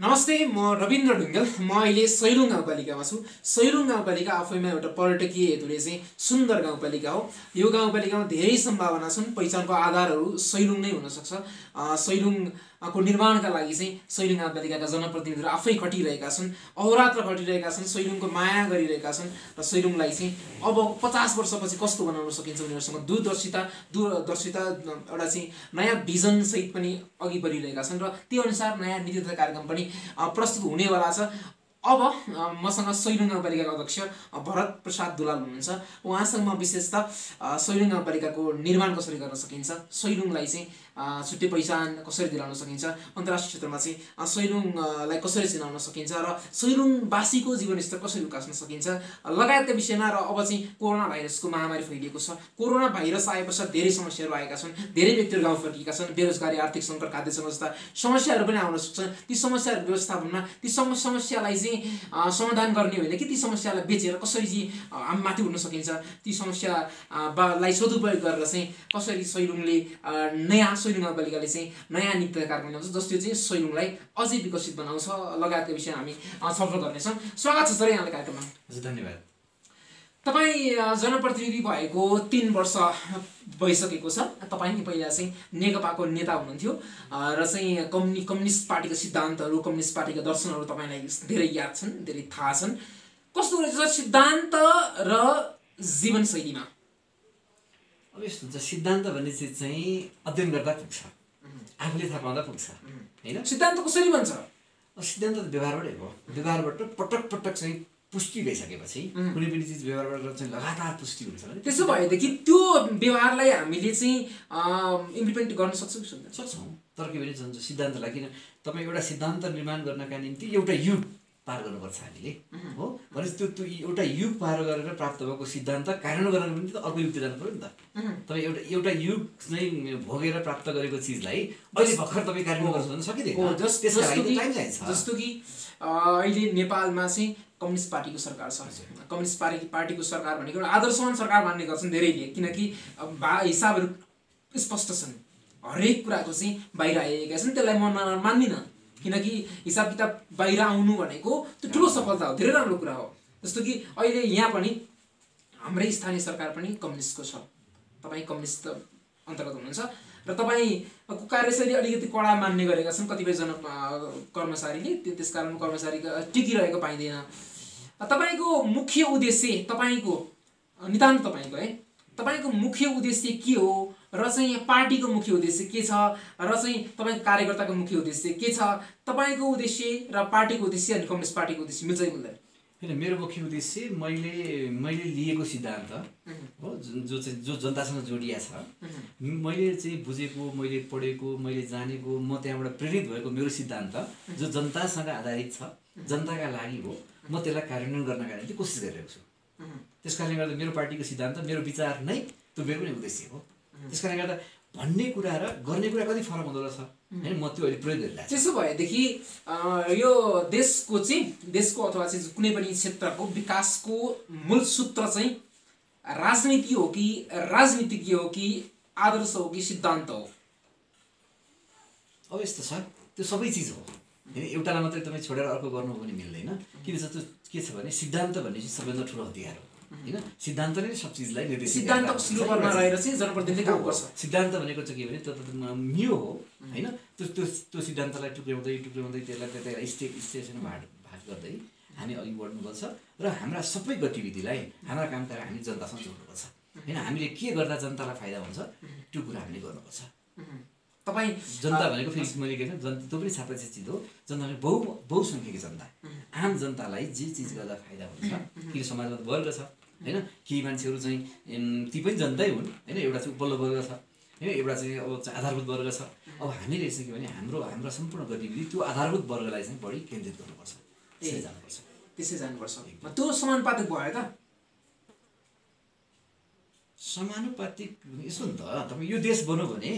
नमस्ते, म रविन्द्र ढुङ्गेल। म अहिले सैलुङ गाउँपालिकामा छु। सैलुङ गाउँपालिका आफैमा एउटा पर्यटकीय हेतुले चाहिँ सुन्दर गाउँपालिका हो। यो गाउँपालिकामा धेरै सम्भावना छन्। पहिचानको आधारहरू सैलुङ नै हुनसक्छ। सैलुङको निर्माणका लागि चाहिँ सैलुङ गाउँपालिकाका जनप्रतिनिधिहरू आफै खटिरहेका छन्, अहोरात्र खटिरहेका छन्, सैलुङको माया गरिरहेका छन् र सैलुङलाई चाहिँ अब 50 वर्षपछि कस्तो बनाउन सकिन्छ उनीहरूसँग दूरदर्शिता एउटा चाहिँ नयाँ भिजनसहित पनि अघि बढिरहेका छन् र त्यो अनुसार नयाँ नीति तथा कार्यक्रम पनि प्रस्तुत हुनेवाला छ। अब मसँग सैलुङ गाउँपालिकाका अध्यक्ष भरत प्रसाद दुलाल हुनुहुन्छ। उहाँसँग म विशेषतः सैलुङ गाउँपालिकाको निर्माण कसरी गर्न सकिन्छ, सैलुङलाई चाहिँ छुट्टै पहिचान कसरी दिलाउन सकिन्छ, अन्तर्राष्ट्रिय क्षेत्रमा चाहिँ सैलुङलाई कसरी चिनाउन सकिन्छ र सैलुङवासीको जीवनस्तर कसरी उकास्न सकिन्छ लगायतका विषयमा। र अब चाहिँ कोरोना भाइरसको महामारी फैलिएको छ। कोरोना भाइरस आए पश्चात धेरै समस्याहरू आएका छन्, धेरै व्यक्तिहरू गाउँ फर्किएका छन्, बेरोजगारी, आर्थिक सङ्कट, खाद्य जस्ता समस्याहरू पनि आउन सक्छन्। ती समस्याहरू व्यवस्थापनमा ती समस्यालाई चाहिँ समाधान गर्ने होइन कि ती समस्यालाई बेचेर कसरी चाहिँ हामी माथि उठ्न सकिन्छ, ती समस्यालाई सदुपयोग गरेर चाहिँ कसरी सैलुङले नयाँ सैलुङ गाउँपालिकाले चाहिँ नयाँ नीति कार्यक्रम ल्याउँछ जसले चाहिँ सैलुङलाई अझै विकसित बनाउँछ लगायतका विषयमा हामी छलफल गर्नेछौँ। स्वागत छ सर यहाँलाई कार्यक्रममा। धन्यवाद। तपाईँ जनप्रतिनिधि भएको 3 वर्ष भइसकेको छ। तपाईँ पहिला चाहिँ नेकपाको नेता हुनुहुन्थ्यो र चाहिँ कम्युनिस्ट पार्टीका सिद्धान्तहरू, कम्युनिस्ट पार्टीका दर्शनहरू तपाईँलाई धेरै याद छन्, धेरै थाहा छन्। कस्तो रहेछ सिद्धान्त र जीवनशैलीमा? अब यस्तो हुन्छ, सिद्धान्त भन्ने चिज चाहिँ अध्ययन गर्दा पुग्छ, आफूले थाहा पाउँदा पुग्छ होइन। सिद्धान्त कसरी बन्छ? सिद्धान्त त व्यवहारबाटै हो। व्यवहारबाट पटक पटक चाहिँ पुष्टि भइसकेपछि कुनै पनि चिज व्यवहारबाट चाहिँ लगातार पुष्टि हुन्छ भने त्यसो भएदेखि त्यो व्यवहारलाई हामीले चाहिँ इम्प्लिमेन्ट गर्न सक्छौँ। तर के भने हुन्छ सिद्धान्तलाई किन तपाईँ एउटा सिद्धान्त निर्माण गर्नका निम्ति एउटा युग पार गर्नुपर्छ हामीले हो। भनेपछि त्यो एउटा युग पार गरेर प्राप्त भएको सिद्धान्त कार्यान्वयन गर्नको निम्ति त अर्को युग जानु पऱ्यो नि त। तपाईँ एउटा युग चाहिँ भोगेर प्राप्त गरेको चिजलाई अहिले भर्खर तपाईँ कार्यान्वयन गर्नु भने सकिँदैन। जस्तो कि अहिले नेपालमा चाहिँ कम्युनिस्ट पार्टीको सरकार छ। कम्युनिस्ट पार्टीको सरकार भनेको एउटा आदर्शवान सरकार मान्ने गर्छन् धेरैले, किनकि हिसाबहरू स्पष्ट छन्, हरेक कुराको चाहिँ बाहिर आइरहेका छन्। त्यसलाई म मान्दिनँ, किनकि हिसाब किताब बाहिर आउनु भनेको त्यो ठुलो सफलता हो, धेरै राम्रो कुरा हो। जस्तो कि अहिले यहाँ पनि हाम्रै स्थानीय सरकार पनि कम्युनिस्टको छ। तपाईँ कम्युनिस्ट अन्तर्गत हुनुहुन्छ र तपाईँको कार्यशैली अलिकति कडा मान्ने गरेका छन् कतिपय कर्मचारीले। त्यसकारण कर्मचारी टिकिरहेको पाइँदैन। तपाईँको मुख्य उद्देश्य, तपाईँको नितान्त तपाईँको है, तपाईँको मुख्य उद्देश्य के हो र चाहिँ पार्टीको मुख्य उद्देश्य के छ र चाहिँ तपाईँको कार्यकर्ताको मुख्य उद्देश्य के छ? तपाईँको उद्देश्य र पार्टीको उद्देश्य अनि कम्युनिस्ट पार्टीको उद्देश्य मिल्छ कि मिल्दैन? होइन, मेरो मुख्य उद्देश्य मैले लिएको सिद्धान्त हो जो जनतासँग जोडिया छ। मैले चाहिँ बुझेको, मैले पढेको, मैले जानेको, म त्यहाँबाट प्रेरित भएको मेरो सिद्धान्त जो जनतासँग आधारित छ, जनताका लागि हो, म त्यसलाई कार्यान्वयन गर्नका निम्ति कोसिस गरिरहेको छु। त्यस कारणले गर्दा मेरो पार्टीको सिद्धान्त, मेरो विचार नै त्यो मेरो पनि उद्देश्य हो। त्यस कारणले गर्दा भन्ने कुरा र गर्ने कुरा कति फरक हुँदो रहेछ होइन, म त्यो अहिले प्रयोग गरिरहेको छु। त्यसो भएदेखि यो देशको अथवा चाहिँ कुनै पनि क्षेत्रको विकासको मूल सूत्र चाहिँ राजनीति हो कि राजनीतिज्ञ हो कि आदर्श हो कि सिद्धान्त हो? अब यस्तो छ, त्यो सबै चिज हो होइन। एउटालाई मात्रै तपाईँ छोडेर अर्को गर्नु पनि मिल्दैन। किन छ त्यो के छ भने सिद्धान्त भन्ने चाहिँ सबैभन्दा ठुलो हतियार हो होइन। सिद्धान्त नै सब चिजलाई निर्देशित सिद्धान्तको शिरोभरमा रहेर चाहिँ जनप्रतिनिधि काम गर्छ। सिद्धान्त भनेको चाहिँ के भने त्यो मियो हो होइन। त्यो सिद्धान्तलाई टुक्राउँदै त्यसलाई स्टेसन भाग गर्दै हामी अघि बढ्नुपर्छ र हाम्रा सबै गतिविधिलाई, हाम्रा कामकाज हामी जनतासँग जोड्नुपर्छ होइन। हामीले के गर्दा जनतालाई फाइदा हुन्छ त्यो कुरा हामीले गर्नुपर्छ। तपाईँ जनता भनेको फेरि मैले के भन्छ त्यो पनि सापेक्ष चिज हो। जनता भने बहुसङ्ख्यक जनता, आम जनतालाई जे चिज गर्दा फाइदा हुन्छ। कि समाजमा त वर्ग छ होइन, केही मान्छेहरू चाहिँ ती पनि जनतै हुन् होइन। एउटा चाहिँ उपल्लो वर्ग छ होइन, एउटा चाहिँ अब आधारभूत वर्ग छ। अब हामीले चाहिँ के भने हाम्रा सम्पूर्ण गतिविधि त्यो आधारभूत वर्गलाई चाहिँ बढी केन्द्रित गर्नुपर्छ, त्यसै जानुपर्छ। त्यो समानुपातिक भयो त? समानुपातिक यसो नि त, तपाईँ यो देश बन्नु भने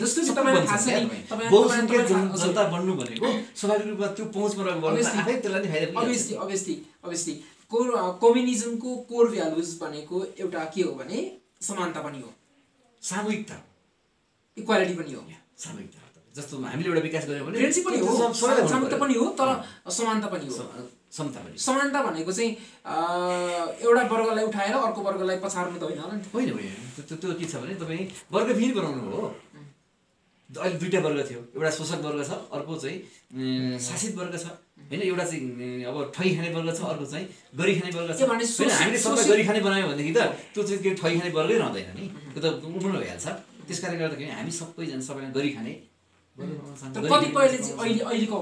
बहुसङ्ख्यक जनता बन्नु भनेको स्वाभाविक रूपमा त्यो पहुँचमा रहेको आफै त्यसलाई फाइदा पुग्छ। अभियसली कम्युनिजमको कोर भ्यालुज भनेको एउटा के हो भने समानता पनि हो, सामूहिकता, इक्वालिटी पनि हो, सामूहिकता। जस्तो हामीले एउटा विकास गर्यौँ भने फ्रेन्डसिप पनि हो, क्षमता पनि हो, तर समानता पनि हो। समता पनि। समानता भनेको चाहिँ एउटा वर्गलाई उठाएर अर्को वर्गलाई पछार्नु त होइन होला नि। होइन होइन, त्यो के छ भने तपाईँ वर्गविहीन बनाउनु हो। अहिले दुईवटा वर्ग थियो, एउटा शोषक वर्ग छ, अर्को चाहिँ शासित वर्ग छ होइन। एउटा चाहिँ अब ठगी खाने वर्ग छ, अर्को चाहिँ गरी खाने वर्ग छ होइन। हामीले सबै गरी खाने बनायौँ भनेदेखि त त्यो चाहिँ त्यो ठगी खाने वर्गै रहँदैन नि, त्यो त उम्र भइहाल्छ। त्यस कारणले गर्दाखेरि हामी सबैजना सबैलाई गरी खाने। कतिपयले चाहिँ अहिलेको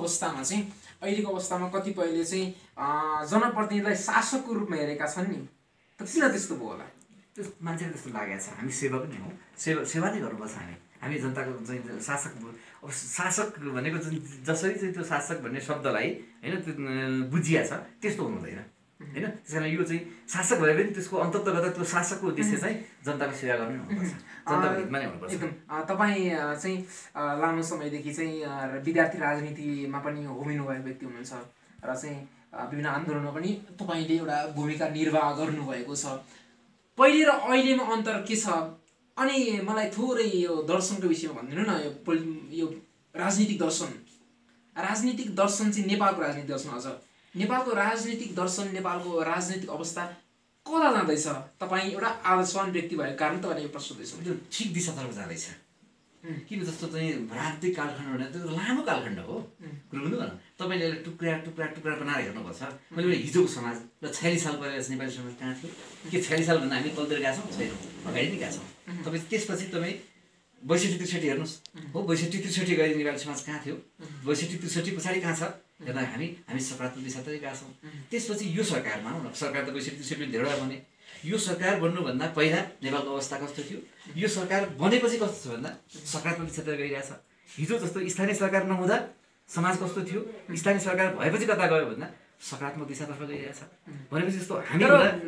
अवस्थामा कतिपयले चाहिँ जनप्रतिनिधिलाई शासकको रूपमा हेरेका छन् नि, त किन त्यस्तो भयो होला? त्यो मान्छेले त्यस्तो लागेको छ। हामी सेवक नै हौँ, सेवा नै गर्नुपर्छ। हामी जनताको चाहिँ शासक। अब शासक भनेको जसरी चाहिँ त्यो शासक भन्ने शब्दलाई होइन त्यो बुझिया छ त्यस्तो हुँदैन होइन। त्यस कारण यो चाहिँ शासक भए पनि त्यसको अन्तर्गत त्यो शासकको उद्देश्य चाहिँ जनताको सेवा गर्नु हुनुपर्छ, जनताको हितमा नै हुनुपर्छ। एकदम। तपाईँ चाहिँ लामो समयदेखि चाहिँ विद्यार्थी राजनीतिमा पनि होमिनु भएको व्यक्ति हुनुहुन्छ र चाहिँ विभिन्न आन्दोलनमा पनि तपाईँले एउटा भूमिका निर्वाह गर्नुभएको छ। पहिले र अहिलेमा अन्तर के छ? अनि मलाई थोरै यो दर्शनको विषयमा भनिदिनु न। यो राजनीतिक दर्शन चाहिँ नेपालको राजनीतिक दर्शन, अझ नेपालको राजनीतिक दर्शन, नेपालको राजनीतिक अवस्था कता जाँदैछ? तपाईँ एउटा आदर्शवान व्यक्ति भएको कारण तपाईँले यो प्रश्न गर्दैछु। त्यो ठिक दिशातर्फ जाँदैछ। किन जस्तो चाहिँ राजनीतिक कालखण्ड भने त्यो लामो कालखण्ड हो। कुरो बुझ्नु भएन, तपाईँले टुक्रा टुक्रा टुक्रा बनाएर हेर्नुपर्छ। मैले हिजोको समाज र 46 साल पहिला नेपाली समाज कहाँ थियो? के 46 सालभन्दा हामी तलतिर गएको छौँ? छैन, अगाडि नै गएको छौँ। तपाईँ त्यसपछि तपाईँ 62-63 हेर्नुहोस् हो। 62-63 गरी नेपाली समाज कहाँ थियो? 62-63 पछाडि कहाँ छ? हेर्दा हामी सकारात्मक दिशातर्फ गएका छौँ। त्यसपछि यो सरकारमा सरकार त 62-63 धेरैवटा बने। यो सरकार बन्नुभन्दा पहिला नेपालको अवस्था कस्तो थियो? यो सरकार बनेपछि कस्तो छ भन्दा सकारात्मक दिशातर्फ गइरहेछ। हिजो जस्तो स्थानीय सरकार नहुँदा समाज कस्तो थियो? स्थानीय सरकार भएपछि कता गयो भन्दा सकारात्मक दिशातर्फ गइरहेछ। भनेपछि जस्तो हामी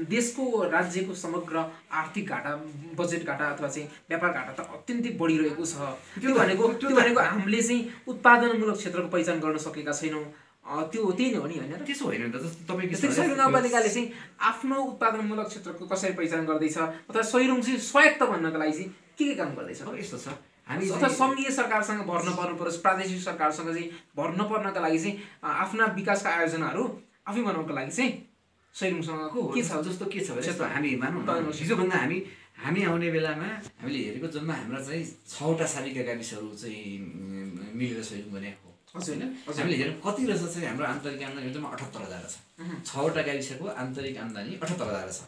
देशको राज्यको समग्र आर्थिक घाटा, बजेट घाटा अथवा चाहिँ व्यापार घाटा त अत्यन्तै बढिरहेको छ। त्यो भनेको हामीले चाहिँ उत्पादनमूलक क्षेत्रको पहिचान गर्न सकेका छैनौँ। त्यो त्यही नै हो नि, होइन? त्यसो होइन त। जस्तो तपाईँको सैलुङ गाउँपालिकाले चाहिँ आफ्नो उत्पादनमूलक क्षेत्रको कसरी पहिचान गर्दैछ अथवा सैलुङ चाहिँ स्वायत्त भन्नको लागि चाहिँ के काम गर्दैछ? यस्तो छ, हामी अथवा सङ्घीय सरकारसँग भर्न पर्नु पर्यो, प्रादेशिक सरकारसँग चाहिँ भर्न पर्नका लागि चाहिँ आफ्ना विकासका आयोजनाहरू आफै बनाउनको लागि चाहिँ सैलुङसँगको के छ? जस्तो के छ भने जस्तो हामी मानौँ हिजोभन्दा हामी आउने बेलामा हामीले हेरेको जम्मा हाम्रा चाहिँ 6वटा सारिका गाविसहरू चाहिँ मिलेर सैलुङ बनेको हो। हजुर होइन, हामीले हेरौँ कति रहेछ चाहिँ हाम्रो आन्तरिक आम्दानी जम्मा 78,000 छ। 6वटा गाविसको आन्तरिक आम्दानी 78,000 छ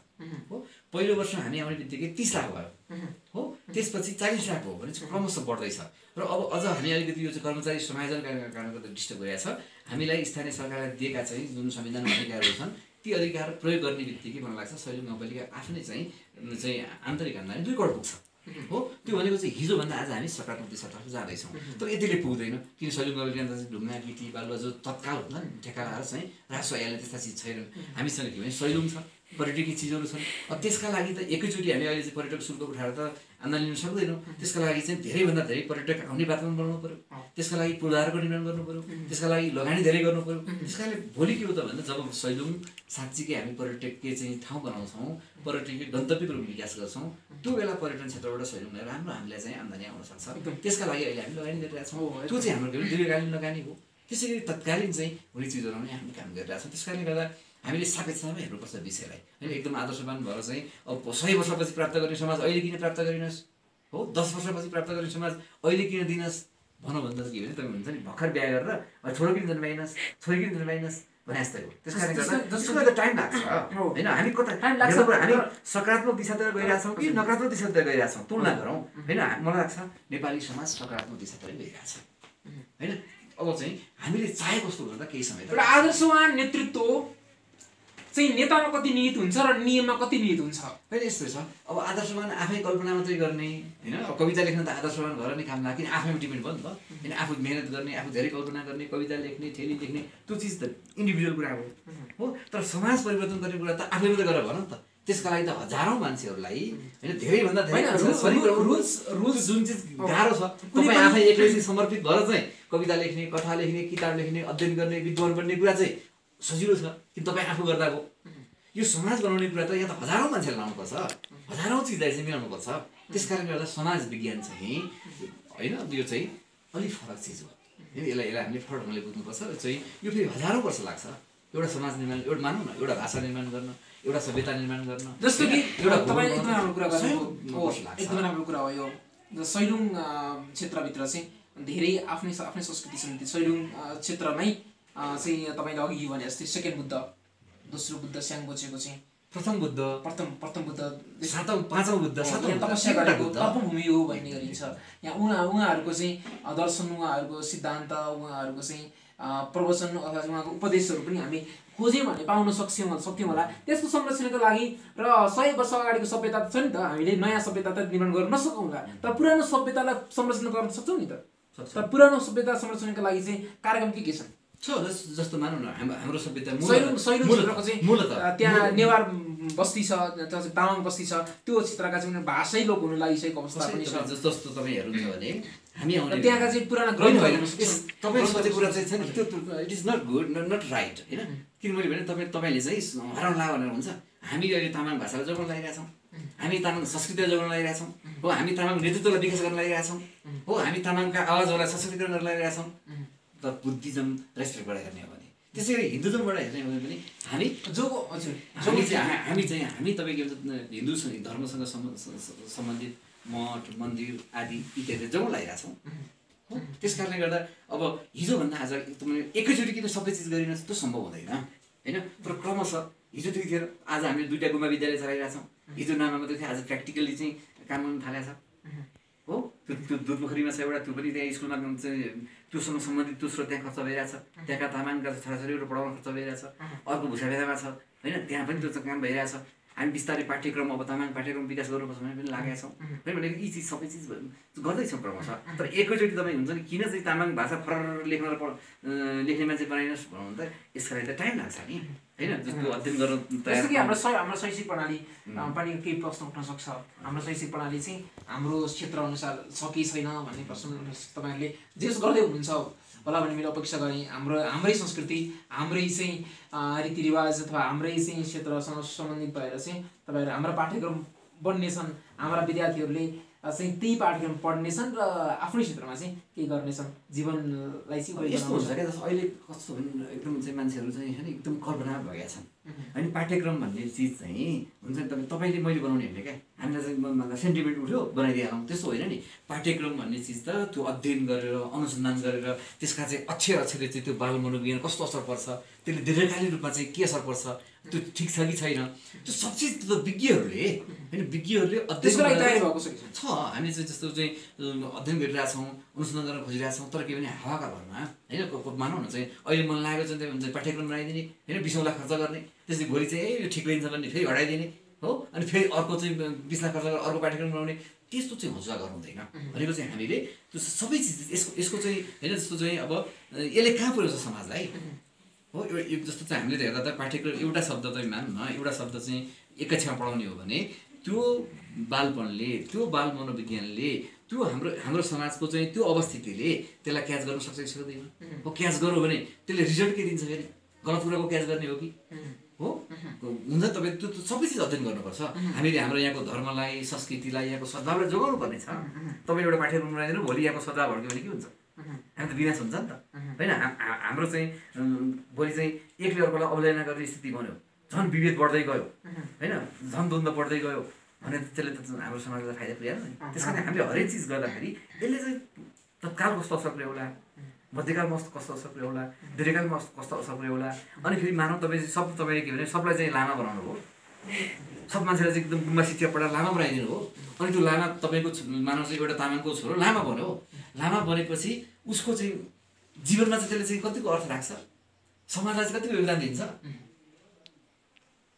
हो। पहिलो वर्ष हामी आउने बित्तिकै 30 लाख भयो हो। त्यसपछि 40 लाख हो भने क्रमशः बढ्दैछ। र अब अझ हामी अलिकति यो चाहिँ कर्मचारी समायोजनका कारणले गर्दा डिस्टर्ब गरिरहेको छ। हामीलाई स्थानीय सरकारले दिएका चाहिँ जुन संविधानमा अधिकारहरू छन् ती अधिकार प्रयोग गर्ने बित्तिकै मलाई लाग्छ सैलुङ गाउँपालिका आफ्नै चाहिँ आन्तरिक आम्दानी 2 करोड पुग्छ हो। त्यो भनेको चाहिँ हिजोभन्दा आज हामी सकारात्मक दिशातर्फ जाँदैछौँ। तर यतिले पुग्दैन, किन सैलुङ गाउँपालिका चाहिँ ढुङ्गा गिटी बालुवा जो तत्काल हुन्छ नि ठेका लगाएर चाहिँ राजस्व आइहाल्ने त्यस्ता चिज छैन। हामीसँग के भने सैलुङ छ, पर्यटकीय चिजहरू छन्। अब त्यसका लागि त एकैचोटि हामी अहिले चाहिँ पर्यटक शुल्क उठाएर त आम्दानी लिन सक्दैनौँ। त्यसका लागि चाहिँ धेरैभन्दा धेरै पर्यटक आउने वातावरण बनाउनु पऱ्यो। त्यसका लागि पूर्वाधारको निर्माण गर्नु पऱ्यो। त्यसका लागि लगानी धेरै गर्नु पऱ्यो। त्यस कारणले भोलि के हो त भन्दा जब सैलुङ साँच्चीकै हामी पर्यटकीय चाहिँ ठाउँ बनाउँछौँ, पर्यटकीय गन्तव्यको रूपमा विकास गर्छौँ, त्यो बेला पर्यटन क्षेत्रबाट सैलुङलाई राम्रो हामीलाई चाहिँ आम्दानी आउन सक्छ। त्यसका लागि अहिले हामी लगानी गरिरहेका छौँ। त्यो चाहिँ हाम्रो दीर्घकालीन लगानी हो। त्यसै गरी तत्कालीन चाहिँ हुने चिजहरू पनि हामी काम गरिरहेका छौँ। त्यस कारणले गर्दा हामीले सापेक्षतामा हेर्नुपर्छ विषयलाई होइन। एकदम आदर्शवान भएर चाहिँ अब 100 वर्षपछि प्राप्त गर्ने समाज अहिले किन प्राप्त गरिनुहोस् हो, 10 वर्षपछि प्राप्त गर्ने समाज अहिले किन दिनुहोस् भनौँ भन्दा के भने तपाईँ हुन्छ नि भर्खर बिहा गरेर छोरो किन जन्माइनस्, छोरी किन जन्माइनस् भने जस्तै हो। त्यस कारणले गर्दा टाइम लाग्छ होइन। हामी कता टाइम लाग्छ, हामी सकारात्मक दिशातिर गइरहेछौँ कि नकारात्मक दिशातिर गइरहेछौँ तुलना गरौँ होइन। मलाई लाग्छ नेपाली समाज सकारात्मक दिशातिर गइरहेछ होइन। अब चाहिँ हामीले चाहे कस्तो हुन्छ त केही समय एउटा आदर्शवान नेतृत्व चाहिँ नेतामा कति निहित हुन्छ र नियममा कति निहित हुन्छ? होइन यस्तो छ। अब आदर्शवान आफै कल्पना मात्रै गर्ने होइन। अब कविता लेख्न त आदर्शवान भएर नै काम लाग्यो, किन आफैमा डिपेन्ड भयो नि त होइन। आफू मेहनत गर्ने, आफू धेरै कल्पना गर्ने, कविता लेख्ने, थेली लेख्ने त्यो चिज त इन्डिभिजुअल कुरा हो। तर समाज परिवर्तन गर्ने कुरा त आफै मात्रै गरेर भनौँ त। त्यसका लागि त हजारौँ मान्छेहरूलाई होइन धेरैभन्दा धेरै रुल्स जुन चिज गाह्रो छ। तपाईँ आफै एक्लै समर्पित भएर चाहिँ कविता लेख्ने, कथा लेख्ने, किताब लेख्ने, अध्ययन गर्ने, विद्वान बन्ने कुरा चाहिँ सजिलो छ कि तपाईँ आफू गर्दा हो। यो समाज बनाउने कुरा त यहाँ त हजारौँ मान्छेलाई लाउनुपर्छ, हजारौँ चिजलाई चाहिँ मिलाउनुपर्छ। त्यस कारणले गर्दा समाज विज्ञान चाहिँ होइन यो चाहिँ अलिक फरक चिज हो होइन। यसलाई हामीले फरक ढङ्गले बुझ्नुपर्छ। चाहिँ यो फेरि हजारौँ वर्ष लाग्छ एउटा समाज निर्माण, एउटा मानौँ न एउटा भाषा निर्माण गर्न, एउटा सभ्यता निर्माण गर्न। जस्तो कि एउटा तपाईँ एकदमै राम्रो कुरा गर्नुभयो, लाग्छ। एकदमै राम्रो कुरा हो यो। सैलुङ क्षेत्रभित्र चाहिँ धेरै आफ्नै संस्कृति छन्। त्यो सैलुङ क्षेत्रमै चाहिँ तपाईँले अघि भने जस्तै सेकेन्ड बुद्ध, दोस्रो बुद्ध स्याङ्बोचेको चाहिँ प्रथम बुद्ध, प्रथम बुद्ध, पाँचौँ बुद्ध, सातौँ तपस्या गरेको तपोभूमि हो भन्ने गरिन्छ। यहाँ उहाँहरूको चाहिँ दर्शन, उहाँहरूको सिद्धान्त, उहाँहरूको चाहिँ प्रवचन अथवा उहाँको उपदेशहरू पनि हामी खोज्यौँ भने पाउन सक्थ्यौँ होला। त्यसको संरक्षणको लागि र 100 वर्ष अगाडिको सभ्यता छ नि त, हामीले नयाँ सभ्यता त निर्माण गर्न नसकौँला, तर पुरानो सभ्यतालाई संरक्षण गर्न सक्छौँ नि त। तर पुरानो सभ्यता संरक्षणको लागि चाहिँ कार्यक्रम के छन्? जस्तो मानौँ न हाम्रो सभ्यता सैलुङ क्षेत्रको चाहिँ त्यहाँ नेवार बस्ती छ, तामाङ बस्ती छ, त्यो क्षेत्रका चाहिँ भाषै लोप हुन लागिसकेको अवस्था पनि छ। जस्तो तपाईँ हेर्नुहुन्छ भने हामी आउने त्यहाँका चाहिँ पुराना ग्रन्थ होइन, तपाईँ सोचेको कुरा चाहिँ छ नि, त्यो it is not good, not right होइन। किन मैले भने तपाईँले चाहिँ हराउन ला भनेर हुन्छ। हामी अहिले तामाङ भाषालाई जोगाउन लागिरहेछौँ, हामी तामाङ संस्कृतिलाई जोगाउन लागिरहेछौँ हो, हामी तामाङ नेतृत्वलाई विकास गर्न लागिरहेछौँ हो, हामी तामाङका आवाजहरूलाई सशक्तिकरण गर्न लागिरहेछौँ। तर बुद्धिज्म रेस्पेक्टबाट हेर्ने हो भने, त्यसै गरी हिन्दुज्मबाट हेर्ने हो भने पनि हामी हामी तपाईँको हिन्दू धर्मसँग सम्बन्धित मठ मन्दिर आदि इत्यादि जोगाउन लागिरहेछौँ हो। त्यस कारणले गर्दा अब हिजोभन्दा आज एकदमै एकैचोटि किन सबै चिज गरिन त्यो सम्भव हुँदैन होइन। तर क्रमशः हिजो त्यो थियो, आज हामीले 2टा गुम्बा विद्यालय चलाइरहेछौँ। हिजो नाममा मात्रै थियो, आज प्र्याक्टिकली चाहिँ काम गर्न थालेको छ हो। त्यो दुधपोखरीमा छ एउटा, त्यो पनि त्यहाँ स्कुलमा चाहिँ त्योसँग सम्बन्धित दोस्रो त्यहाँ खर्च भइरहेछ, त्यहाँका तामाङका छोराछोरीहरू पढाउन खर्च भइरहेछ। अर्को भुसाभेदामा छ होइन, त्यहाँ पनि त्यो काम भइरहेछ। हामी बिस्तारै पाठ्यक्रम अब तामाङ पाठ्यक्रम विकास गर्नुपर्छ भने पनि लागेका छौँ है। भनेको यी चिज सबै चिज गर्दैछौँ क्रमशः। तर एकैचोटि तपाईँ हुन्छ नि किन चाहिँ तामाङ भाषा फरर लेख्न र लेख्ने मान्छे बनाइनुहोस् भन्नु त यसको लागि त टाइम लाग्छ नि होइन। जस्तो अध्ययन गर्न जस्तो कि हाम्रो शैक्षिक प्रणाली पनि केही प्रश्न उठ्न सक्छ। हाम्रो शैक्षिक प्रणाली चाहिँ हाम्रो क्षेत्रअनुसार छ कि छैन भन्ने प्रश्न तपाईँहरूले जे गर्दै हुनुहुन्छ होला भन्ने मैले अपेक्षा गरेँ। हाम्रै संस्कृति, हाम्रै चाहिँ रीतिरिवाज अथवा हाम्रै चाहिँ क्षेत्रसँग सम्बन्धित भएर चाहिँ तपाईँहरू हाम्रो पाठ्यक्रम बन्नेछन्, हाम्रा विद्यार्थीहरूले चाहिँ त्यही पाठ्यक्रम पढ्नेछन् र आफ्नै क्षेत्रमा चाहिँ केही गर्नेछन्, जीवनलाई चाहिँ यस्तो हुन्छ क्या। जस्तो अहिले कस्तो भने एकदम चाहिँ मान्छेहरू चाहिँ होइन एकदम कल्पना भएका छन् होइन। पाठ्यक्रम भन्ने चिज चाहिँ हुन्छ नि तपाईँले मैले बनाउने होइन क्या, हामीलाई चाहिँ सेन्टिमेन्ट उठ्यो बनाइदिइहालौँ त्यस्तो होइन नि। पाठ्यक्रम भन्ने चिज त त्यो अध्ययन गरेर अनुसन्धान गरेर त्यसका चाहिँ अक्षरले चाहिँ त्यो बाल मनोविज्ञान कस्तो असर पर्छ, त्यसले दीर्घकालीन रूपमा चाहिँ के असर पर्छ, त्यो ठिक छ कि छैन, त्यो सब चिज त विज्ञहरूले होइन विज्ञहरूले अध्ययन छ। हामीले चाहिँ जस्तो चाहिँ अध्ययन गरिरहेछौँ, अनुसन्धान गर्न खोजिरहेछौँ। तर के भने हावाका भरमा होइन मानौँ न चाहिँ अहिले मन लागेको चाहिँ पाठ्यक्रम बनाइदिने होइन, 20 लाख खर्च गर्ने, त्यसले भोलि चाहिँ यो ठिक लिन्छ भने फेरि हटाइदिने हो, अनि फेरि अर्को चाहिँ 20 लाख खर्च गरेर अर्को पाठ्यक्रम बनाउने, त्यस्तो चाहिँ हौसला गर्नु हुँदैन भनेको चाहिँ हामीले त्यो सबै चिज यसको चाहिँ होइन। जस्तो चाहिँ अब यसले कहाँ पुर्याउँछ समाजलाई हो। जस्तो चाहिँ हामीले हेर्दा त पाठ्यक्रम एउटा शब्द चाहिँ मानौँ न, एउटा शब्द चाहिँ एकैछिनमा पढाउने हो भने त्यो बालपनले, त्यो बाल मनोविज्ञानले, त्यो हाम्रो समाजको चाहिँ त्यो अवस्थितिले त्यसलाई क्याच गर्न सक्छ कि सक्दैन हो। क्याच गऱ्यो भने त्यसले रिजल्ट के दिन्छ फेरि, गलत कुराको क्याच गर्ने हो कि हो हुन्छ। तपाईँ त्यो सबै चिज अध्ययन गर्नुपर्छ। हामीले हाम्रो यहाँको धर्मलाई, संस्कृतिलाई, यहाँको सद्भावलाई जोगाउनु पर्ने छ। तपाईँ एउटा पाठ्यक्रम बनाइदिनु भोलि यहाँको सद्भाव भड्क्यो भने के हुन्छ, हामी त विनाश हुन्छ नि त होइन। हाम्रो चाहिँ भोलि चाहिँ एकले अर्कोलाई अवहेलना गर्ने स्थिति बन्यो, झन् विभेद बढ्दै गयो होइन, झन् द्वन्द्व बढ्दै गयो भने त्यसले त हाम्रो समाजलाई फाइदा पुर्याएन नि। त्यस कारण हामीले हरेक चिज गर्दाखेरि यसले चाहिँ तत्काल कस्तो असर पुर्याउला, मध्यकालमा कस्तो असर पुर्याउला, दीर्घकालमा कस्तो असर पुर्याउला। अनि फेरि मानव तपाईँले के भने सबलाई चाहिँ लामा बनाउनु हो, सब मान्छेलाई चाहिँ एकदम गुम्बा शिक्षा पढाएर लामा बनाइदिनु हो। अनि त्यो लामा तपाईँको मानव चाहिँ एउटा तामाङको छोरो लामा बन्यो, लामा बनेपछि उसको चाहिँ जीवनमा चाहिँ त्यसले चाहिँ कतिको अर्थ राख्छ, समाजलाई चाहिँ कतिको योगदान दिन्छ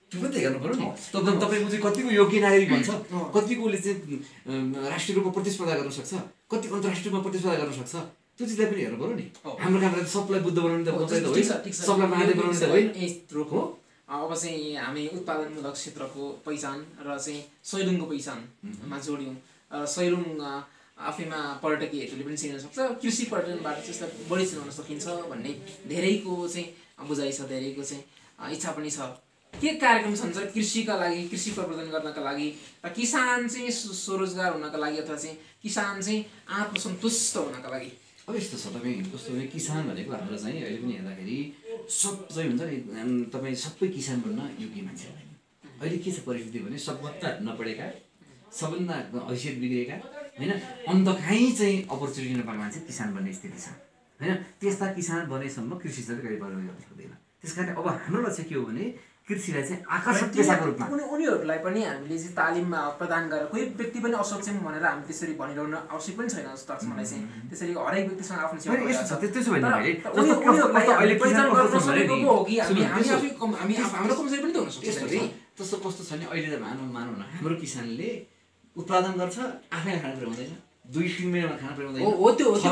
त्यो पनि त हेर्नु पऱ्यो नि। तपाईँको चाहिँ कतिको योग्य नागरिक भन्छ, कतिको उसले चाहिँ राष्ट्रिय रूपमा प्रतिस्पर्धा गर्न सक्छ, कति अन्तर्राष्ट्रिय रूपमा प्रतिस्पर्धा गर्न सक्छ, त्यो चिजलाई पनि हेर्नु पऱ्यो नि। हाम्रो काम सबलाई बुद्ध बनाउने त होइन, सबलाई महादेव बनाउने त होइन हो। अब चाहिँ हामी उत्पादनमूलक क्षेत्रको पहिचान र चाहिँ सैलुङको पहिचानमा जोड्यौँ। सैलुङ आफैमा पर्यटकीय हेतुले पनि चिन्न सक्छ, कृषि पर्यटनबाट चाहिँ यसलाई बढी चिनाउन सकिन्छ भन्ने धेरैको चाहिँ बुझाइ छ, धेरैको चाहिँ इच्छा पनि छ। के कार्यक्रम छन् सर कृषिका लागि, कृषि प्रवर्धन गर्नका लागि र किसान चाहिँ स्वरोजगार हुनका लागि अथवा चाहिँ किसान चाहिँ आत्मसन्तुष्ट हुनका लागि? अब यस्तो छ तपाईँ कस्तो भने किसान भनेको हाम्रो चाहिँ अहिले पनि हेर्दाखेरि सब चाहिँ हुन्छ नि तपाईँ सबै किसान भन्न योग्य मान्छे होइन। अहिले के छ परिस्थिति भने सबभन्दा नपढेका सबभन्दा हैसियत बिग्रेका होइन अन्त कहीँ चाहिँ अपर्च्युनिटी नपाउने मान्छे किसान बन्ने स्थिति छ होइन। त्यस्ता किसान बनेसम्म कृषि चाहिँ कहिले बढ्न सक्दैन। त्यस कारण अब हाम्रो लक्ष्य के हो भने कृषिलाई चाहिँ आकर्षक पेसाको रूपमा उनीहरूलाई पनि हामीले चाहिँ तालिम प्रदान गरेर कोही व्यक्ति पनि असक्षम भनेर हामी त्यसरी भनिरहन आवश्यक पनि छैन जस्तो लाग्छ मलाई चाहिँ। त्यसरी हरेक व्यक्तिसँग आफ्नो सेवा त्यसो होइन हाम्रो कमजोरी पनि त हुन सक्छ। त्यस्तो कस्तो छ भने अहिले त मानौँ न हाम्रो किसानले उत्पादन गर्छ आफैले खाना पुर्याउँदैन 2-3 महिनामा खाना पुर्याउँदैन हो त्यो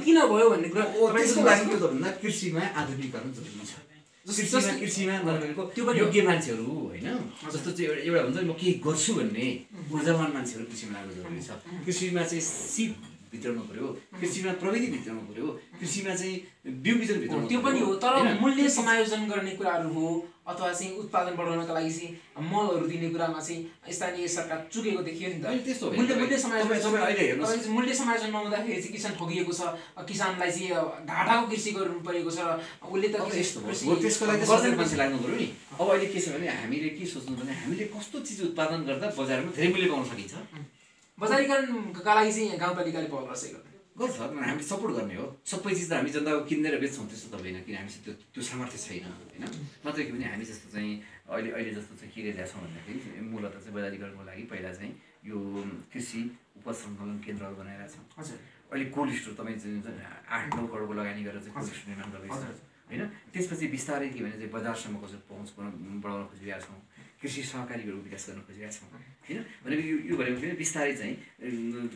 किन भयो भन्ने कुरा त्यसको लागि के त भन्दा कृषिमा आधुनिकीकरण जरुरी छ। कृषिमा भनेको त्यो पनि योग्य मान्छेहरू होइन जस्तो चाहिँ एउटा हुन्छ नि म के गर्छु भन्ने ऊर्जावान मान्छेहरू कृषिमा लाग्नु जरुरी छ। कृषिमा चाहिँ सिप भित्राउनु पर्यो, कृषिमा प्रविधि भित्राउनु पर्यो, कृषिमा चाहिँ बिउ बिजन भित्राउनु त्यो पनि हो। तर मूल्य समायोजन गर्ने कुराहरू हो अथवा चाहिँ उत्पादन बढाउनका लागि चाहिँ मलहरू दिने कुरामा चाहिँ स्थानीय सरकार चुकेको देखियो नि त। त्यस्तो मूल्य समायोजन नहुँदाखेरि चाहिँ किसान ठगिएको छ। किसानलाई चाहिँ घाटाको कृषि गर्नु परेको छ र उसले त त्यसको लागि मान्छे लाग्नु पर्यो नि। अब अहिले के छ भने हामीले के सोच्नु भने हामीले कस्तो चिज उत्पादन गर्दा बजारमा धेरै मूल्य पाउन सकिन्छ। बजारीकरणका लागि चाहिँ गाउँपालिकाले पहल गर्छ हामीले सपोर्ट गर्ने हो। सबै चिज त हामी जनताको किनेर बेच्छौँ त्यस्तो त होइन, किन हामीसँग त्यो सामर्थ्य छैन होइन। मात्रै के भने हामी जस्तो चाहिँ अहिले जस्तो चाहिँ के गरिरहेको छौँ भन्दाखेरि मूलत चाहिँ बजारीकरणको लागि पहिला चाहिँ यो कृषि उपज सङ्कलन केन्द्रहरू बनाइरहेको छौँ। हजुर अहिले कोल्ड स्टोर तपाईँ 8-9 करोडको लगानी गरेर चाहिँ कोल्ड स्टोर निर्माण गर्दैछ होइन। त्यसपछि बिस्तारै के भने चाहिँ बजारसम्मको चाहिँ पहुँच बढाउन खोजिरहेका छौँ। कृषि सहकारीहरू विकास गर्न खोजिरहेका छौँ होइन। भनेको यो भनेको के बिस्तारै चाहिँ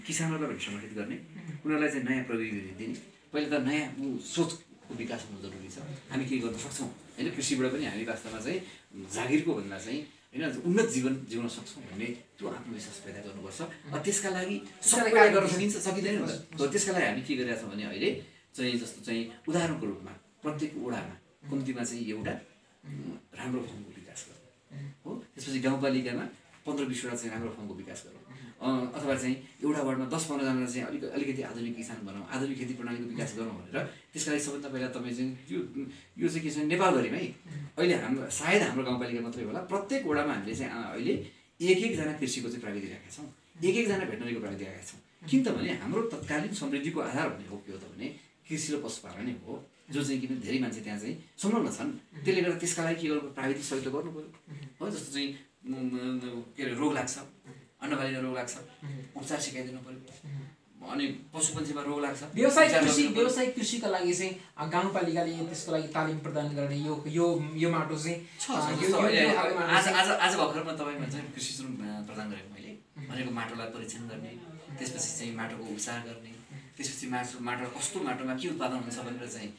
किसानहरूलाई सङ्गठित गर्ने, उनीहरूलाई चाहिँ नयाँ प्रविधिहरू दिने, पहिला त नयाँ सोचको विकास हुनु जरुरी छ। हामी के गर्न सक्छौँ होइन। कृषिबाट पनि हामी वास्तवमा चाहिँ जागिरको भन्दा चाहिँ होइन उन्नत जीवन जिउन सक्छौँ भन्ने त्यो आत्मविश्वास पैदा गर्नुपर्छ। त्यसका लागि सबै गर्न सकिन्छ सकिँदैन नि त। त्यसका लागि हामी के गरिरहेका छौँ भने अहिले चाहिँ जस्तो चाहिँ उदाहरणको रूपमा प्रत्येक वडामा कम्तीमा चाहिँ एउटा राम्रो फर्मको विकास गर्नु हो। त्यसपछि गाउँपालिकामा 15-20 वटा चाहिँ राम्रो फर्मको विकास गरौँ अथवा चाहिँ एउटा वार्डमा 10-15 जना चाहिँ अलिकति आधुनिक किसान बनाऊ, आधुनिक खेती प्रणालीको विकास गरौँ भनेर। त्यसका लागि सबभन्दा पहिला तपाईँ चाहिँ यो चाहिँ के छ नेपालभरिमै अहिले हाम्रो सायद हाम्रो गाउँपालिका मात्रै होला, प्रत्येक वडामा हामीले चाहिँ अहिले एक-एकजना कृषिको चाहिँ प्राविधिक राखेका छौँ, एक-एकजना भेटनरीको प्राविधिक राखेका छौँ। किन त भने हाम्रो तत्कालीन समृद्धिको आधार भनेको के हो त भने कृषि र पशुपालन नै हो, जो चाहिँ किन धेरै मान्छे त्यहाँ चाहिँ संलग्न छन्। त्यसले गर्दा त्यसका लागि के गर्नु प्राविधिक सहयोग गर्नु पऱ्यो हो। जस्तो चाहिँ के अरे रोग लाग्छ, अन्नबालीमा रोग लाग्छ, उपचार सिकाइदिनु पऱ्यो। अनि पशुपन्छीमा रोग लाग्छ, व्यावसायिक कृषिका लागि चाहिँ गाउँपालिकाले त्यसको लागि तालिम प्रदान गर्ने यो माटो चाहिँ आज भर्खरमा तपाईँमा चाहिँ कृषि प्रदान गरेको मैले भनेको माटोलाई परीक्षण गर्ने, त्यसपछि चाहिँ माटोको उपचार गर्ने, त्यसपछि माटो कस्तो माटोमा के उत्पादन हुन्छ भनेर चाहिँ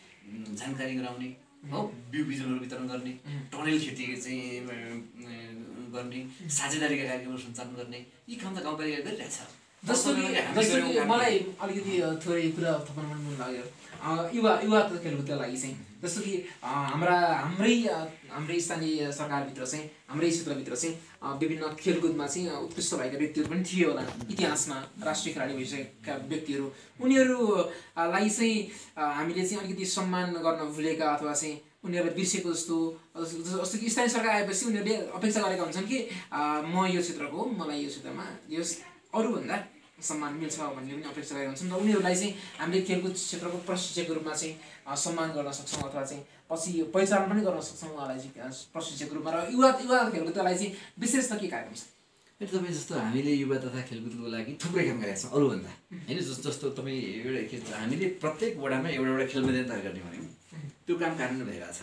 जानकारी गराउने हो, बिउ बिजनहरू वितरण गर्ने, टनेल खेती चाहिँ गर्ने, साझेदारीका कार्यक्रमहरू सञ्चालन गर्ने, यी काम त गाउँपालिकाले गरिरहेछ। जस्तो कि मलाई अलिकति थोरै कुरा थप्न मन लाग्यो युवा खेलकुदका लागि चाहिँ। जस्तो कि हाम्रै स्थानीय सरकारभित्र चाहिँ हाम्रै क्षेत्रभित्र चाहिँ विभिन्न खेलकुदमा चाहिँ उत्कृष्ट भएका व्यक्तिहरू पनि थिए होला इतिहासमा, राष्ट्रिय खेलाडी भइसकेका व्यक्तिहरू। उनीहरूलाई चाहिँ हामीले चाहिँ अलिकति सम्मान गर्न भुलेका अथवा चाहिँ उनीहरूलाई बिर्सेको जस्तो कि स्थानीय सरकार आएपछि उनीहरूले अपेक्षा गरेका हुन्छन् कि म यो क्षेत्रको हो, मलाई यो क्षेत्रमा यो अरूभन्दा सम्मान मिल्छ भन्ने पनि अपेक्षा गरेका हुन्छन्। र उनीहरूलाई चाहिँ हामीले खेलकुद क्षेत्रको प्रशिक्षकको रूपमा चाहिँ सम्मान गर्न सक्छौँ अथवा चाहिँ पछि पहिचान पनि गर्न सक्छौँ उहाँलाई चाहिँ प्रशिक्षकको रूपमा। र युवा खेलकुदका लागि चाहिँ विशेष त के कार्यक्रम छ? तपाईँ जस्तो हामीले युवा तथा खेलकुदको लागि थुप्रै काम गरेका छौँ अरूभन्दा होइन। जस्तो तपाईँ एउटा हामीले प्रत्येक वडामा एउटा खेल मैदान तयार गर्ने भन्यौँ, त्यो काम कार्यान्वयन भइरहेछ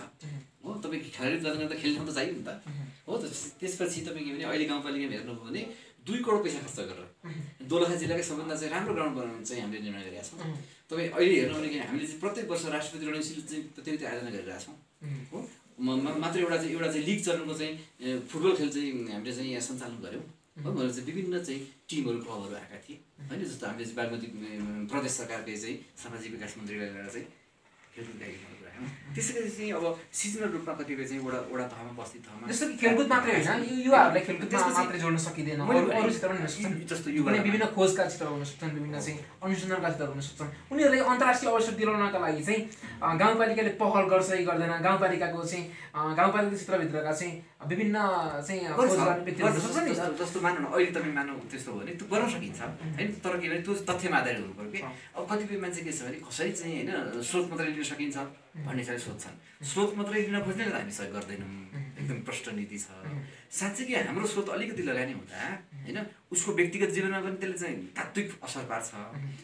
हो। तपाईँ खेलाडी उत्पादन गर्दा खेल्ने ठाउँ त चाहियो नि त हो। त्यसपछि तपाईँ के भने अहिले गाउँपालिकामा हेर्नुभयो भने 2 करोड पैसा खर्च गरेर दोलखा जिल्लाकै सबभन्दा चाहिँ राम्रो ग्राउन्ड बनाउनु चाहिँ हामीले निर्णय गरिरहेका छौँ। तपाईँ अहिले हेर्नु भने हामीले चाहिँ प्रत्येक वर्ष राष्ट्रपति रणशिल चाहिँ प्रतियोगिता आयोजना गरिरहेका छौँ हो। मात्र एउटा चाहिँ लिग चरणको चाहिँ फुटबल खेल चाहिँ हामीले चाहिँ यहाँ सञ्चालन गऱ्यौँ हो। भनेर चाहिँ विभिन्न चाहिँ टिमहरू क्लबहरू आएका थिए होइन। जस्तो हामीले चाहिँ बागमती प्रदेश सरकारकै चाहिँ सामाजिक विकास मन्त्रीलाई लिएर चाहिँ खेलकुद कार्यक्रमहरू गरायौँ त्यसै गरी चाहिँ अब सिजनल रूपमा कतिपय चाहिँ वडा तहमा बस्ती तहमा जस्तो कि खेलकुद मात्रै होइन युवाहरूलाई खेलकुदमा मात्रै जोड्न सकिँदैन, अरू क्षेत्र पनि हुन सक्छन्। जस्तो कुनै विभिन्न खोजका क्षेत्रहरू हुन सक्छन्, विभिन्न चाहिँ अनुसन्धानका क्षेत्रहरू हुन सक्छन्। उनीहरूलाई अन्तर्राष्ट्रिय अवसर दिलाउनका लागि चाहिँ गाउँपालिकाले पहल गर्छ कि गर्दैन, गाउँपालिकाको चाहिँ गाउँपालिका क्षेत्रभित्रका चाहिँ विभिन्न चाहिँ खोज गर्ने व्यक्तिहरू सक्छ नि। जस्तो मानौँ न अहिले तपाईँ मानौँ त्यस्तो हो भने त्यो गर्न सकिन्छ होइन, तर के भने त्यो तथ्यमा आधारित हुनु पऱ्यो कि। अब कतिपय मान्छे के छ भने कसरी चाहिँ होइन स्रोत मात्रै लिन सकिन्छ भन्ने चाहिँ सोध्छन्। स्रोत मात्रै लिन खोज्नेलाई हामी सहयोग गर्दैनौँ, एकदम प्रष्ट नीति छ। साँच्चै कि हाम्रो स्रोत अलिकति लगानी हुँदा होइन उसको व्यक्तिगत जीवनमा पनि त्यसले चाहिँ तात्विक असर पार्छ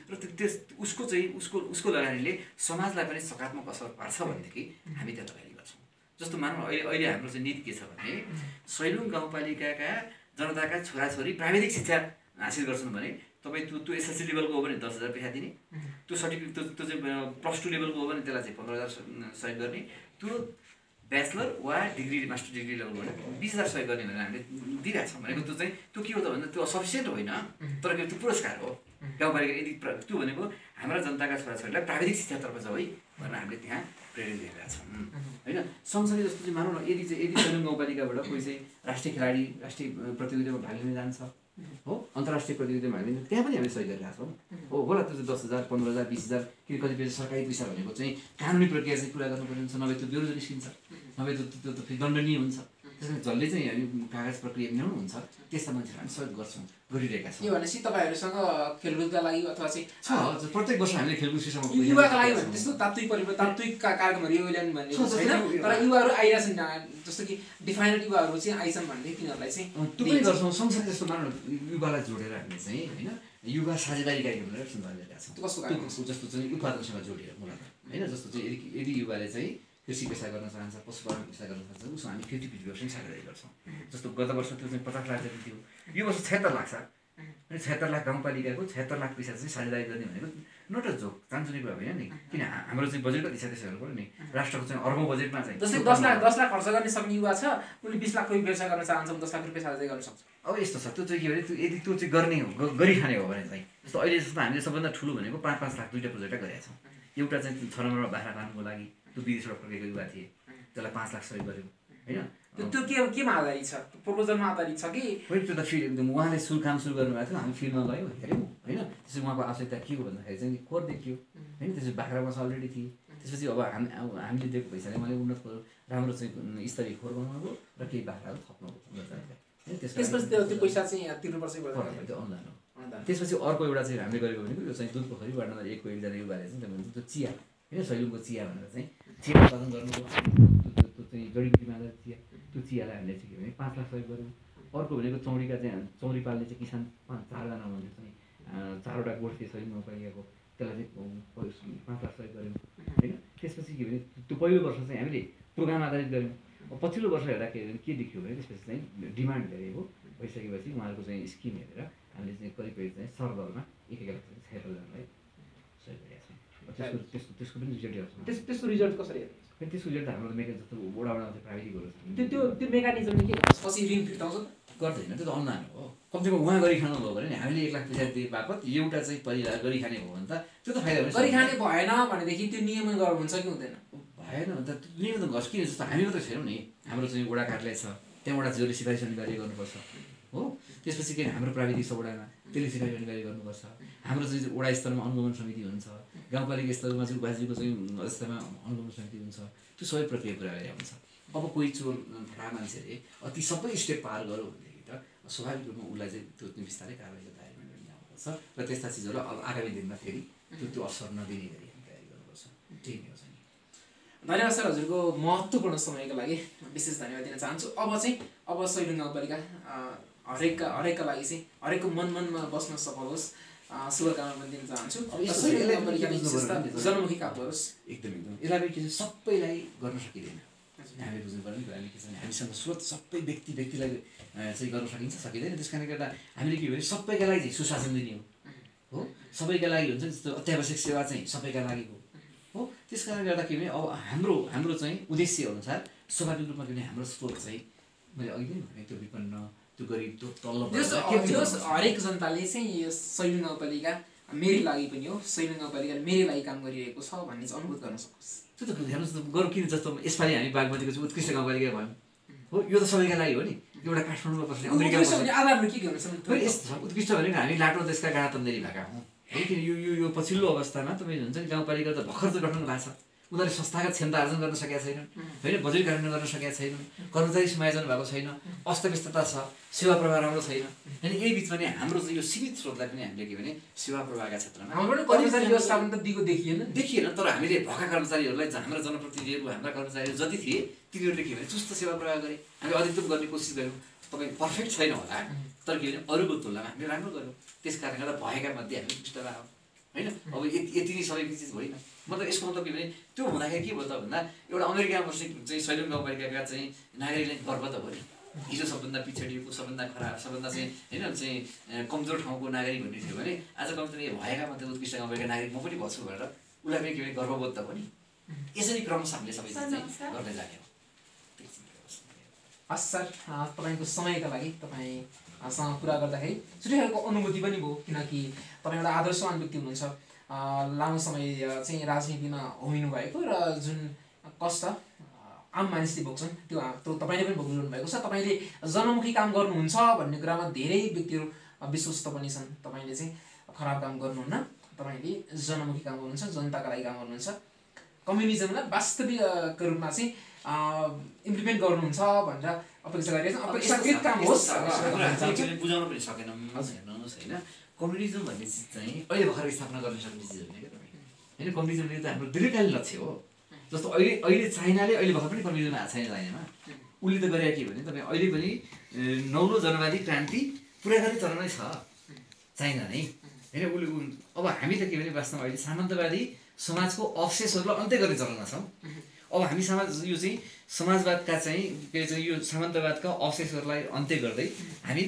र उसको चाहिँ उसको लगानीले समाजलाई पनि सकारात्मक असर पार्छ भनेदेखि हामी त्यो लगानी गर्छौँ। जस्तो मानौँ अहिले हाम्रो चाहिँ नीति के छ भने सैलुङ गाउँपालिकाका जनताका छोराछोरी प्राविधिक शिक्षा हासिल गर्छन् भने तपाईँ त्यो एसएलसी लेभलको हो भने 10,000 पैसा दिने, त्यो सर्टिफिकेट त्यो चाहिँ +2 लेभलको हो भने त्यसलाई चाहिँ 15,000 सहयोग गर्ने, त्यो ब्याचलर वा डिग्री मास्टर डिग्री लेभलको भने 20,000 सहयोग गर्ने भनेर हामीले दिइरहेछौँ। भनेको त्यो चाहिँ त्यो के हो त भन्दा त्यो सफिसियन्ट होइन, तर त्यो पुरस्कार हो। गाउँपालिका यदि त्यो भनेको हाम्रा जनताका छोराछोरीलाई प्राविधिक शिक्षातर्फ जाऊ है भनेर हामीले त्यहाँ प्रेरित गरिरहेका छौँ होइन। सँगसँगै जस्तो चाहिँ मानौँ न यदि सैलुङ गाउँपालिकाबाट कोही चाहिँ राष्ट्रिय खेलाडी राष्ट्रिय प्रतियोगितामा भाग लिन जान्छ हो, अन्तर्राष्ट्रिय प्रतियोगितामा भाग लिन त्यहाँ पनि हामीले सहयोग गरिरहेका छौँ हो। होला त्यो चाहिँ 10,000 15,000 20,000 कि कतिपय सरकारी पैसा भनेको चाहिँ कानुनी प्रक्रिया चाहिँ पुरा गर्नुपर्ने हुन्छ, नभए त्यो बेरोजगारी निस्किन्छ, नभए त्यो फेरि दण्डनीय हुन्छ। त्यसमा जसले चाहिँ हामी कागज प्रक्रिया मिलाउनु हुन्छ त्यस्ता मान्छेहरू हामी सहयोग गर्छौँ, गरिरहेका छौँ। यो भनेपछि तपाईँहरूसँग खेलकुदका लागि अथवा चाहिँ प्रत्येक वर्ष हामीले खेलकुद सिस्टममा युवाका लागि भने त्यस्तो तात्विक कार्यक्रमहरू यो ल्याउनु भन्ने छैन, तर युवाहरू आइरहेछन्। जस्तो कि डिफाइनेड युवाहरू चाहिँ आइछन् भने तिनीहरूलाई चाहिँ त्यो पनि गर्छौँ। सँगसँगै जस्तो मानौँ युवालाई जोडेर हामीले चाहिँ होइन युवा साझेदारी कार्यक्रम भनेर सञ्चालन गरेका छौँ। कस्तो कार्यक्रम? जस्तो चाहिँ उत्पादनसँग जोडिएर मूलत होइन, जस्तो चाहिँ यदि युवाले चाहिँ कृषि पेसा गर्न चाहन्छ, पशुपालन पेसा गर्न चाहन्छ, उसमा हामी 50-50% साझेदारी गर्छौँ। जस्तो गत वर्ष त्यो चाहिँ 50 लाख जति थियो, यो वर्ष 76 लाख छ। अनि 76 लाख गाउँपालिकाको 76 लाख पैसा चाहिँ साझेदारी गर्ने भनेको नट अ जोक, चान्चुने कुरा होइन नि। किन हाम्रो चाहिँ बजेट कति छ त्यसो हेर्नु पऱ्यो नि। राष्ट्रको चाहिँ अर्बौँ बजेटमा चाहिँ जस्तै 10 लाख खर्च गर्ने सक्ने युवा छ, उसले 20 लाखको व्यवसाय गर्न चाहन्छ, 10 लाख रुपियाँ साझेदारी गर्न सक्छ। अब यस्तो छ, त्यो चाहिँ के भने यदि त्यो चाहिँ गर्ने हो गरिखाने हो भने चाहिँ जस्तो अहिले जस्तो हामीले सबभन्दा ठुलो भनेको 5-5 लाख 2टा प्रोजेक्ट गरेका छौँ। एउटा चाहिँ 6 नम्बरमा बाख्रा पाल्नुको लागि त्यो विदेशबाट फर्केको युवा थिए, त्यसलाई 5 लाख सहयोग गऱ्यौँ होइन। त्यो केमा आधारित छ? प्रपोजलमा आधारित छ कि होइन? त्यो त फिल्ड एकदम उहाँले काम सुरु गर्नुभएको थियो, हामी फिल्डमा गयौँ हेऱ्यौँ होइन। त्यसपछि उहाँको आवश्यकता के हो भन्दाखेरि चाहिँ खोर देखियो होइन। त्यसपछि बाख्रामा अलरेडी थिए, त्यसपछि अब हामीले दिएको पैसाले मैले उन्नत राम्रो चाहिँ स्तरीय खोर बनाउनु र केही बाख्राहरू थप्नु होइन। त्यसपछि त्यो पैसा चाहिँ तिर्नुपर्छ त्यो अनुदान हो। त्यसपछि अर्को एउटा चाहिँ हामीले गरेको भनेको यो चाहिँ दुध पोखरी वार्ड नम्बर 1 को एकजना युवाले चाहिँ तपाईँको त्यो चिया होइन सैलुङको चिया भनेर चाहिँ चिया उत्पादन गर्नुको त्यो चाहिँ जडीबुटीमा आधारित चिया, त्यो चियालाई हामीले चाहिँ के भने 5 लाख सहयोग गऱ्यौँ। अर्को भनेको चौरीका चाहिँ चौरी पाल्ने चाहिँ किसान 4जना उहाँले चाहिँ 4वटा गोठ थिए सैलुङ गाउँपालिकाको, त्यसलाई चाहिँ 5 लाख सहयोग गऱ्यौँ होइन। त्यसपछि के भने त्यो पहिलो वर्ष चाहिँ हामीले प्रोग्राम आधारित गऱ्यौँ। पछिल्लो वर्ष हेर्दा के देखियो भने त्यसपछि चाहिँ डिमान्ड धेरै हो भइसकेपछि उहाँहरूको चाहिँ स्किम हेरेर हामीले चाहिँ करिब चाहिँ सरदरमा 1 लाख 76 जनालाई सहयोग गरेका छौँ। त्यसको पनि रिजल्ट हेर्छौँ। त्यसको रिजल्ट कसरी हेर्छ? त्यसको रिजल्ट हाम्रो मेकानिजम जस्तो वडा चाहिँ प्राविधिकहरू छ, त्यो मेकानिजमले के पछि ऋण फिर्ताउँछ गर्दैन, त्यो त अनुदान हो। कमसेकम उहाँ गरिखानु भयो भने नि हामीले 1 लाख पैसा दिए बापत एउटा चाहिँ पहिला गरिखाने हो भने त त्यो त फाइदा हुन्छ। गरिखाने भएन भनेदेखि त्यो नियमन गर्नु हुन्छ कि हुँदैन? भएन भने त नियमन गर्छ किन? जस्तो हामी मात्रै छैनौँ नि, हाम्रो चाहिँ वडा कार्यालय छ, त्यहाँबाट जसले सिफारिस अनिवार्य गर्नुपर्छ हो। त्यसपछि के हाम्रो प्राविधिक छ वडामा, त्यसले सिफारिस अनिवार्य गर्नुपर्छ। हाम्रो चाहिँ वडा स्तरमा अनुगमन समिति हुन्छ, गाउँपालिका स्तरमा चाहिँ उपाध्यक्षको चाहिँ अवस्थामा अनुगमन समिति हुन्छ, त्यो सबै प्रक्रिया पुरा गरेर हुन्छ। अब कोही चोर फरा मान्छेले अति सबै स्टेप पार गर्यो भनेदेखि त स्वाभाविक रूपमा उसलाई चाहिँ त्यो बिस्तारै कारबाहीको दायरामा ल्याउनु आउनुपर्छ र त्यस्ता चिजहरू अब आगामी दिनमा फेरि त्यो असर नदिने गरी हामी तयारी गर्नुपर्छ। ठिक हो नि। धन्यवाद सर, हजुरको महत्त्वपूर्ण समयको लागि विशेष धन्यवाद दिन चाहन्छु। अब सैलुङ गाउँपालिका हरेकका लागि चाहिँ हरेकको मनमा बस्न सफल होस्, शुभकामना पनि दिन चाहन्छु। सैलुङ गाउँपालिकाले जनमुखी काम गरोस्। एकदम यसलाई के छ सबैलाई गर्न सकिँदैन, हामीले बुझ्नु पर्ने कुराले के छ भने हामीसँग स्रोत सबै व्यक्तिलाई चाहिँ गर्न सकिँदैन। त्यस कारणले गर्दा हामीले के भने सबैका लागि चाहिँ सुशासन दिने हो, सबैका लागि हुन्छ जस्तो अत्यावश्यक सेवा चाहिँ सबैका लागि हो। त्यस कारणले गर्दा के भने अब हाम्रो चाहिँ उद्देश्य अनुसार स्वाभाविक रूपमा के भने हाम्रो स्रोत चाहिँ मैले अघि नै भने त्यो विपन्न त्यो गरिब त्यो तल्लो हरेक जनताले चाहिँ यो सैलुङ गाउँपालिका मेरै लागि पनि हो, सैलुङ गाउँपालिकाले मेरै लागि काम गरिरहेको छ भन्ने चाहिँ अनुभूत गर्न सकोस्। त्यो त हेर्नुहोस् त गरौँ किन जस्तो यसपालि हामी बागमतीको चाहिँ उत्कृष्ट गाउँपालिका भयौँ हो यो त सबैका लागि हो नि एउटा काठमाडौँमा बस्ने अमेरिकामा बस्ने आधारमा के गर्नु छ यस्तो छ उत्कृष्ट भनेको हामी लाटो देशका गणतन्त्री भएका हौँ है किन यो पछिल्लो अवस्थामा तपाईँ हुन्छ नि गाउँपालिका त भर्खर त गठन भएको छ उनीहरूले संस्थागत क्षमता आर्जन गर्न सकेका छैनन् होइन बजेट कार्यान्वयन गर्न सकेका छैनन् कर्मचारी समायोजन भएको छैन अस्तव्यस्तता छ सेवा प्रवाह राम्रो छैन होइन यही बिचमा नै हाम्रो चाहिँ यो सीमित स्रोतलाई पनि हामीले के भने सेवा प्रवाहका क्षेत्रमा कर्मचारी व्यवस्थापन त दिएको देखिएन तर हामीले भएका कर्मचारीहरूलाई हाम्रा जनप्रतिनिधिहरू हाम्रा कर्मचारीहरू जति थिए तिनीहरूले के भने चुस्त सेवा प्रवाह गरे हामीले अधिकतम गर्ने कोसिस गऱ्यौँ तपाईँ पर्फेक्ट छैन होला तर के भने अरूको तुलनामा हामीले राम्रो गऱ्यौँ त्यस कारणले गर्दा भएका मध्ये हामी उत्कृष्ट भयौँ होइन अब यति नै सबै चिज होइन मतलब यसको मतलब के भने त्यो हुँदाखेरि के भयो त भन्दा एउटा अमेरिकामा बस्ने चाहिँ सैलुङ गाउँपालिकाका चाहिँ नागरिकलाई गर्व त भयो नि हिजो सबभन्दा पिछडिएको सबभन्दा खराब सबभन्दा चाहिँ होइन चाहिँ कमजोर ठाउँको नागरिक भन्ने थियो भने आज कमजोर भएका मात्रै उत्कृष्ट गाउँपालिका नागरिक म पनि बस्छु भनेर उसलाई पनि के भने गर्वबोध त भयो नि यसरी क्रमशः हामीले सबै चाहिँ गर्दै जाने हो हस् सर तपाईँको समयका लागि तपाईँसँग कुरा गर्दाखेरि छुट्टै खालको अनुभूति पनि भयो किनकि तपाईँ एउटा आदर्शवान व्यक्ति हुनुहुन्छ लामो समय चाहिँ राजनीतिमा होमिनु भएको र जुन कष्ट आम मानिसले भोग्छन् त्यो तपाईँले पनि भोगिरहनु भएको छ तपाईँले जनमुखी काम गर्नुहुन्छ भन्ने कुरामा धेरै व्यक्तिहरू विश्वस्त पनि छन् तपाईँले चाहिँ खराब काम गर्नुहुन्न तपाईँले जनमुखी काम गर्नुहुन्छ जनताका लागि काम गर्नुहुन्छ कम्युनिजमलाई वास्तविक रूपमा चाहिँ इम्प्लिमेन्ट गर्नुहुन्छ भनेर अपेक्षा गरिरहेको छ अपेक्षाकृत काम होस् बुझाउन पनि सकेनौँ हेर्नुहोस् होइन कम्युनिजम भन्ने चिज चाहिँ अहिले भर्खर स्थापना गर्न सक्ने चिज होइन क्या तपाईँ होइन कम्युनिजमले त हाम्रो दीर्घकालीन लक्ष्य हो जस्तो अहिले चाइनाले अहिले भर्खर पनि कम्युनिजम आएको छैन चाइनामा उसले त गरे के भने तपाईँ अहिले पनि नौलो जनवादी क्रान्ति पुरा गर्ने चरणमै छ चाइना नै होइन उसले अब हामी त के भने वास्तवमा अहिले सामन्तवादी समाजको अवशेषहरूलाई अन्त्य गर्ने चरणमा छौँ अब हामी यो चाहिँ समाजवादका चाहिँ के चाहिँ यो सामन्तवादका अवशेषहरूलाई अन्त्य गर्दै हामी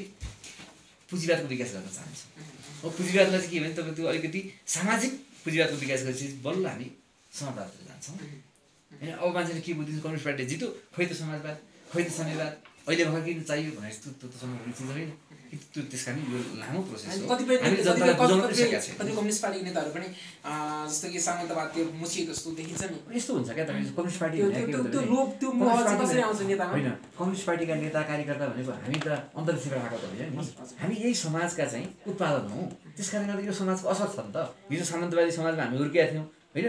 पुँजीवादको विकास गर्न चाहन्छौँ अब पुँजीवादलाई चाहिँ के भने तपाईँ त्यो अलिकति सामाजिक पुँजीवादको विकास गरेपछि बल्ल हामी समाजवादतिर जान्छौँ होइन अब मान्छेले के बुझिन्छ कम्युनिस्ट पार्टीले जित्यो खोइ त समाजवाद खोइ त साम्यवाद अहिले भर्खर किन चाहियो भने त सम्म चिज होइन त्यो त्यस कारण यो लामो प्रोसेस हो कतिपय कम्युनिस्ट पार्टीको नेताहरू पनि जस्तो कि सामन्तवादको मुछी जस्तो देखिन्छ नि यस्तो हुन्छ क्या तपाईँ कम्युनिस्ट पार्टी होइन कम्युनिस्ट पार्टीका नेता कार्यकर्ता भनेको हामी त अन्तर्देशबाट आएको त होइन नि हामी यही समाजका चाहिँ उत्पादन हौँ त्यस कारणले गर्दा यो समाजको असर छ नि त हिजो सामन्तवादी समाजमा हामी हुर्केका थियौँ होइन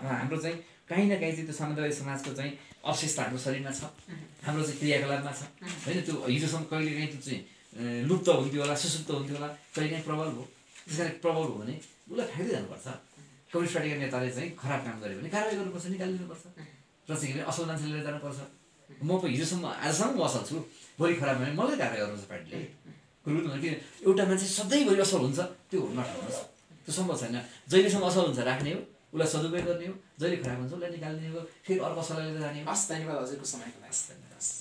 हाम्रो चाहिँ काहीँ न काहीँ चाहिँ त्यो सामन्तवादी समाजको चाहिँ अवशेष त हाम्रो शरीरमा छ हाम्रो चाहिँ क्रियाकलापमा छ होइन त्यो हिजोसम्म कहिले काहीँ त्यो चाहिँ लुप्त हुन्थ्यो होला सुसुप्त हुन्थ्यो होला कहिले काहीँ प्रबल भयो त्यस कारण प्रबल भयो भने उसलाई फाइदै जानुपर्छ कम्युनिस्ट पार्टीका नेताले चाहिँ खराब काम गर्यो भने कारवाही गर्नुपर्छ निकालिदिनुपर्छ र चाहिँ असल मान्छे लिएर जानुपर्छ म हिजोसम्म आजसम्म म असल छु भोलि खराब भयो भने मलाई कारवाही गर्नुपर्छ पार्टीले कुरो किन एउटा मान्छे सधैँभरि असल हुन्छ त्यो नठाउनुहोस् त्यो सम्भव छैन जहिलेसम्म असल हुन्छ राख्ने हो उसलाई सदुपयोग गर्ने हो जहिले खराब हुन्छ उसलाई निकालिदिने हो फेरि अर्को असललाई लिएर जाने हो हस् धन्यवाद हजुरको समयको लागि